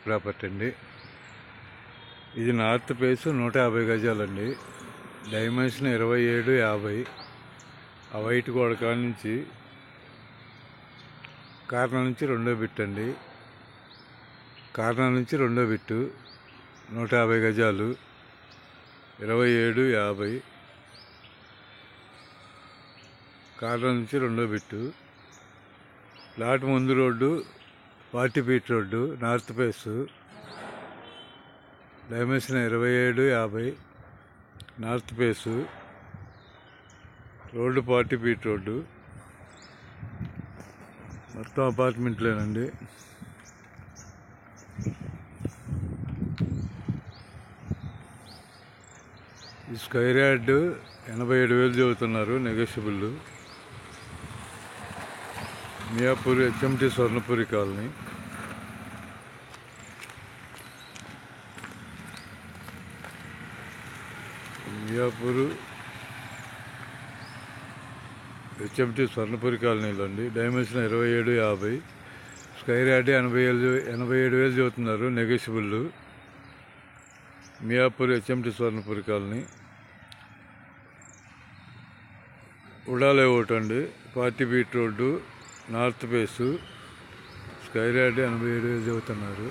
Property అండి. ఇది north face 150 గజాలండి. Dimension 27-50. ఆ వైట్ గోడ కాడ నుంచి కార్నర్ నుంచి రెండో బిట్ అండి. కార్నర్ నుంచి రెండో బిట్టు 150 గజాలు 27-50. కార్నర్ నుంచి రెండో బిట్టు. ప్లాట్ ముందు road 40 feet road, north face. Dimension 27-50. North face. Road 40 feet road. మొత్తం అపార్ట్మెంట్లేనండి. ఈ స్క్వేర్ యార్డ్ 87,000 చెబుతున్నారు, negotiable. Miyapur HMT Swarnapuri colony. Miyapur HMT Swarnapuri కాలనీలో అండి. డైమెన్షన్ 27-50. స్క్వేర్ యార్డ్ 87,000 చెబుతున్నారు, negotiable. Miyapur HMT Swarnapuri colony. UDA layout అండి. 40 feet road, north face. Square yard 87,000 చెబుతున్నారు.